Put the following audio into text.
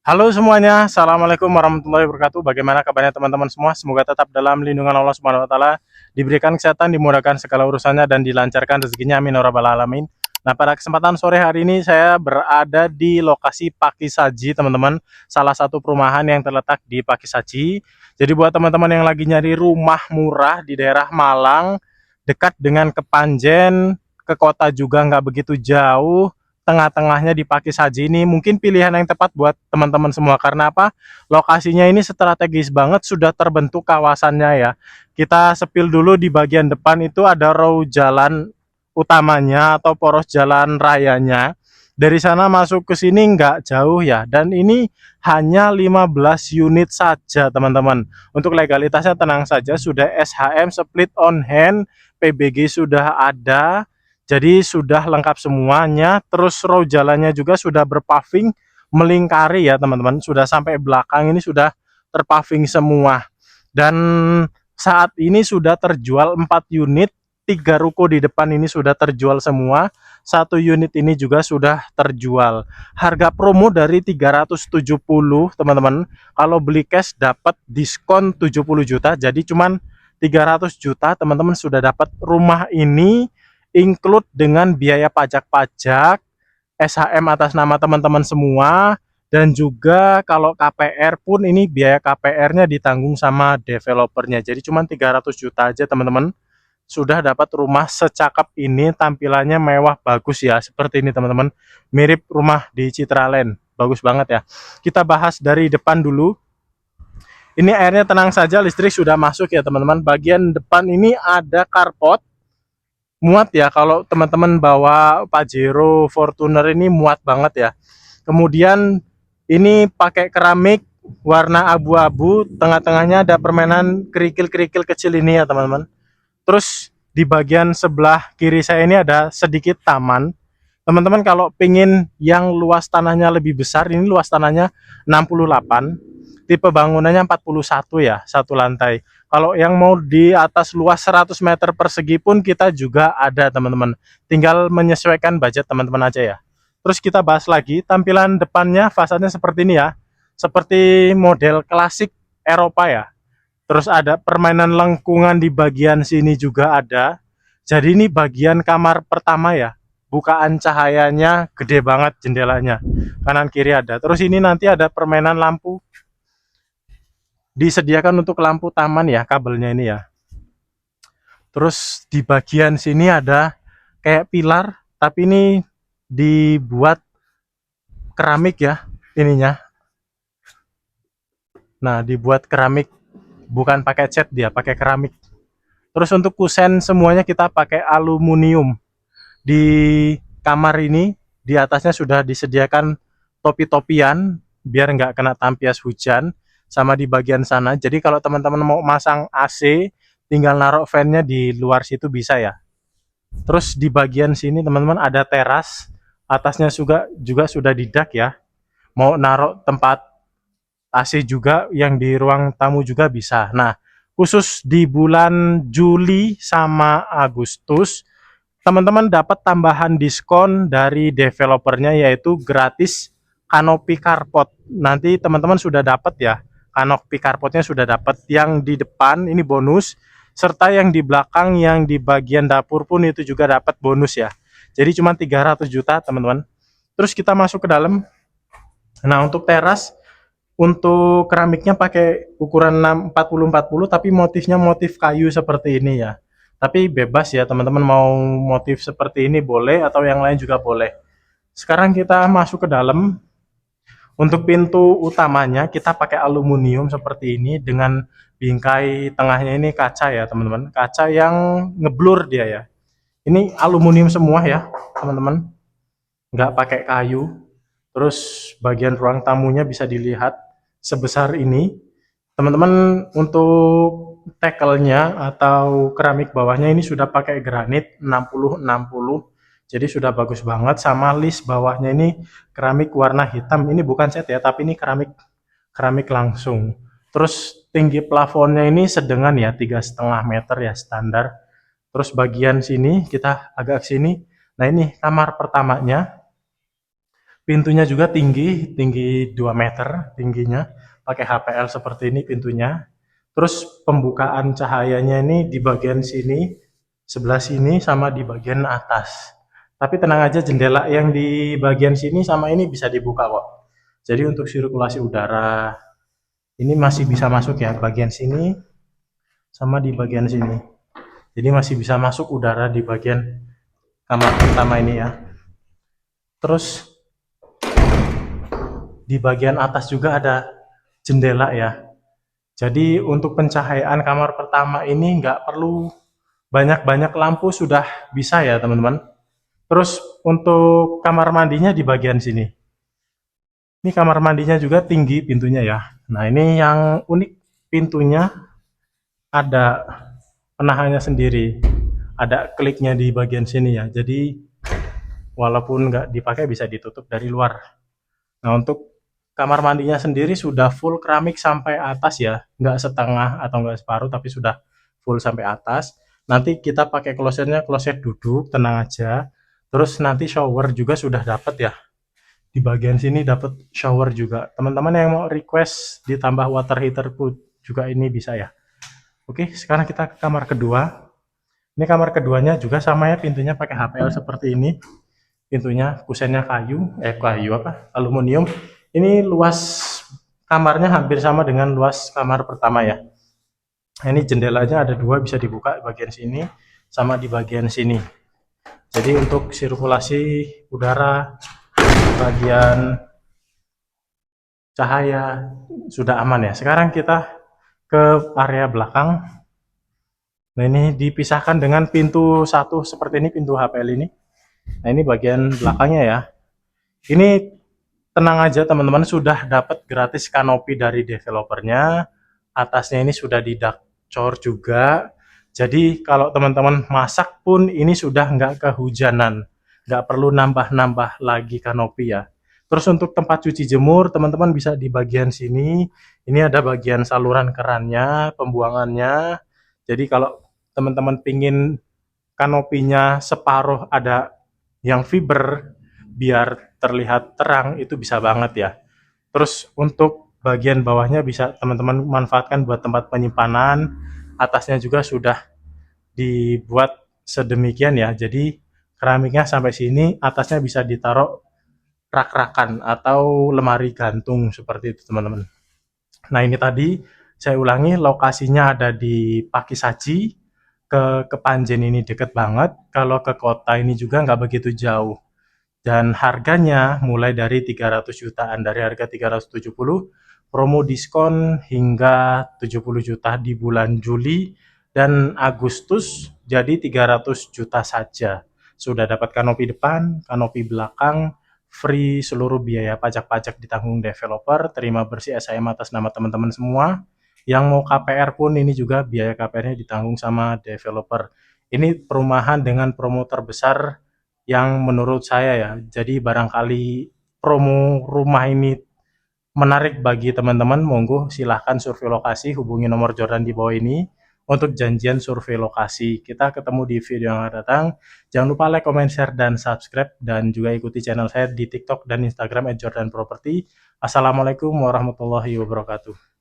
Halo semuanya, Assalamualaikum warahmatullahi wabarakatuh. Bagaimana kabarnya teman-teman semua? Semoga tetap dalam lindungan Allah Subhanahu wa taala, diberikan kesehatan, dimudahkan segala urusannya dan dilancarkan rezekinya amin ya rabbal alamin. Nah, pada kesempatan sore hari ini saya berada di lokasi Pakisaji, teman-teman. Salah satu perumahan yang terletak di Pakisaji. Jadi buat teman-teman yang lagi nyari rumah murah di daerah Malang, dekat dengan Kepanjen, ke kota juga nggak begitu jauh, tengah-tengahnya di Pakisaji ini mungkin pilihan yang tepat buat teman-teman semua. Karena apa? Lokasinya ini strategis banget, sudah terbentuk kawasannya ya. Kita sepil dulu di bagian depan itu ada row jalan utamanya atau poros jalan rayanya. Dari sana masuk ke sini nggak jauh ya. Dan ini hanya 15 unit saja teman-teman. Untuk legalitasnya tenang saja, sudah SHM split on hand, PBG sudah ada, jadi sudah lengkap semuanya. Terus row jalannya juga sudah berpaving melingkari ya teman-teman. Sudah sampai belakang ini sudah terpaving semua. Dan saat ini sudah terjual 4 unit. 3 ruko di depan ini sudah terjual semua. 1 unit ini juga sudah terjual. Harga promo dari 370 teman-teman. Kalau beli cash dapat diskon 70 juta. Jadi cuman 300 juta teman-teman sudah dapat rumah ini, include dengan biaya pajak-pajak, SHM atas nama teman-teman semua, dan juga kalau KPR pun ini biaya KPR-nya ditanggung sama developernya. Jadi cuma 300 juta aja teman-teman sudah dapat rumah secakep ini, tampilannya mewah bagus ya, seperti ini teman-teman. Mirip rumah di Citraland, bagus banget ya. Kita bahas dari depan dulu. Ini airnya tenang saja, listrik sudah masuk ya teman-teman. Bagian depan ini ada carport, muat ya, kalau teman-teman bawa Pajero Fortuner ini muat banget ya. Kemudian ini pakai keramik warna abu-abu, tengah-tengahnya ada permainan kerikil-kerikil kecil ini ya teman-teman. Terus di bagian sebelah kiri saya ini ada sedikit taman. Teman-teman kalau pingin yang luas tanahnya lebih besar, ini luas tanahnya 68, tipe bangunannya 41 ya, satu lantai. Kalau yang mau di atas luas 100 meter persegi pun kita juga ada teman-teman. Tinggal menyesuaikan budget teman-teman aja ya. Terus kita bahas lagi, tampilan depannya fasadnya seperti ini ya. Seperti model klasik Eropa ya. Terus ada permainan lengkungan di bagian sini juga ada. Jadi ini bagian kamar pertama ya. Bukaan cahayanya gede banget jendelanya. Kanan kiri ada. Terus ini nanti ada permainan lampu. Disediakan untuk lampu taman ya, kabelnya ini ya. Terus di bagian sini ada kayak pilar, tapi ini dibuat keramik ya ininya. Nah, dibuat keramik, bukan pakai cat dia, pakai keramik. Terus untuk kusen semuanya kita pakai aluminium. Di kamar ini di atasnya sudah disediakan topi-topian biar nggak kena tampias hujan, sama di bagian sana. Jadi kalau teman-teman mau masang AC, tinggal naruh fan-nya di luar situ bisa ya. Terus di bagian sini teman-teman ada teras, atasnya juga sudah didak ya. Mau naruh tempat AC juga yang di ruang tamu juga bisa. Nah, khusus di bulan Juli sama Agustus, teman-teman dapat tambahan diskon dari developernya, yaitu gratis kanopi carport. Nanti teman-teman sudah dapat ya, kanopi carportnya sudah dapat. Yang di depan ini bonus, serta yang di belakang yang di bagian dapur pun itu juga dapat bonus ya. Jadi cuma 300 juta teman-teman. Terus kita masuk ke dalam. Nah, untuk teras, untuk keramiknya pakai ukuran 40-40, tapi motifnya motif kayu seperti ini ya. Tapi bebas ya teman-teman, mau motif seperti ini boleh atau yang lain juga boleh. Sekarang kita masuk ke dalam. Untuk pintu utamanya kita pakai aluminium seperti ini dengan bingkai tengahnya ini kaca ya teman-teman. Kaca yang ngeblur dia ya. Ini aluminium semua ya teman-teman, nggak pakai kayu. Terus bagian ruang tamunya bisa dilihat sebesar ini. Teman-teman untuk tackle-nya atau keramik bawahnya ini sudah pakai granit 60-60. Jadi sudah bagus banget, sama list bawahnya ini keramik warna hitam. Ini bukan set ya, tapi ini keramik keramik langsung. Terus tinggi plafonnya ini sedengan ya, 3,5 meter ya standar. Terus bagian sini kita agak sini. Nah, ini kamar pertamanya. Pintunya juga tinggi, tinggi 2 meter tingginya, pakai HPL seperti ini pintunya. Terus pembukaan cahayanya ini di bagian sini, sebelah sini sama di bagian atas. Tapi tenang aja, jendela yang di bagian sini sama ini bisa dibuka kok. Jadi untuk sirkulasi udara ini masih bisa masuk ya, bagian sini sama di bagian sini. Jadi masih bisa masuk udara di bagian kamar pertama ini ya. Terus di bagian atas juga ada jendela ya. Jadi untuk pencahayaan kamar pertama ini nggak perlu banyak-banyak lampu, sudah bisa ya teman-teman. Terus untuk kamar mandinya di bagian sini. Ini kamar mandinya juga tinggi pintunya ya. Nah ini yang unik, pintunya ada penahannya sendiri. Ada kliknya di bagian sini ya. Jadi walaupun nggak dipakai bisa ditutup dari luar. Nah untuk kamar mandinya sendiri sudah full keramik sampai atas ya, nggak setengah atau nggak separuh, tapi sudah full sampai atas. Nanti kita pakai klosetnya kloset duduk, tenang aja. Terus nanti shower juga sudah dapat ya. Di bagian sini dapat shower juga. Teman-teman yang mau request ditambah water heater pun juga ini bisa ya. Oke, sekarang kita ke kamar kedua. Ini kamar keduanya juga sama ya, pintunya pakai HPL seperti ini. Pintunya kusennya kayu apa? Aluminium. Ini luas kamarnya hampir sama dengan luas kamar pertama ya. Nah, ini jendelanya ada dua, bisa dibuka bagian sini sama di bagian sini. Jadi untuk sirkulasi udara, bagian cahaya sudah aman ya. Sekarang kita ke area belakang. Nah ini dipisahkan dengan pintu satu seperti ini, pintu HPL ini. Nah ini bagian belakangnya ya. Ini tenang aja teman-teman, sudah dapat gratis kanopi dari developernya. Atasnya ini sudah didakcor juga. Jadi kalau teman-teman masak pun ini sudah nggak kehujanan. Nggak perlu nambah-nambah lagi kanopi ya. Terus untuk tempat cuci jemur, teman-teman bisa di bagian sini. Ini ada bagian saluran kerannya, pembuangannya. Jadi kalau teman-teman pingin kanopinya separuh ada yang fiber, biar terlihat terang, itu bisa banget ya. Terus untuk bagian bawahnya bisa teman-teman manfaatkan buat tempat penyimpanan. Atasnya juga sudah dibuat sedemikian ya. Jadi keramiknya sampai sini, atasnya bisa ditaruh rak-rakan atau lemari gantung seperti itu teman-teman. Nah ini tadi saya ulangi, lokasinya ada di Pakisaji, ke Kepanjen ini deket banget. Kalau ke kota ini juga nggak begitu jauh. Dan harganya mulai dari 300 jutaan, dari harga 370, promo diskon hingga 70 juta di bulan Juli dan Agustus, jadi 300 juta saja. Sudah dapat kanopi depan, kanopi belakang, free, seluruh biaya pajak-pajak ditanggung developer, terima bersih SIM atas nama teman-teman semua. Yang mau KPR pun ini juga biaya KPR-nya ditanggung sama developer. Ini perumahan dengan promo terbesar yang menurut saya ya. Jadi barangkali promo rumah ini menarik bagi teman-teman, monggo silahkan survei lokasi, hubungi nomor Jordan di bawah ini untuk janjian survei lokasi. Kita ketemu di video yang akan datang. Jangan lupa like, comment, share, dan subscribe. Dan juga ikuti channel saya di TikTok dan Instagram @jordanproperty. Assalamualaikum warahmatullahi wabarakatuh.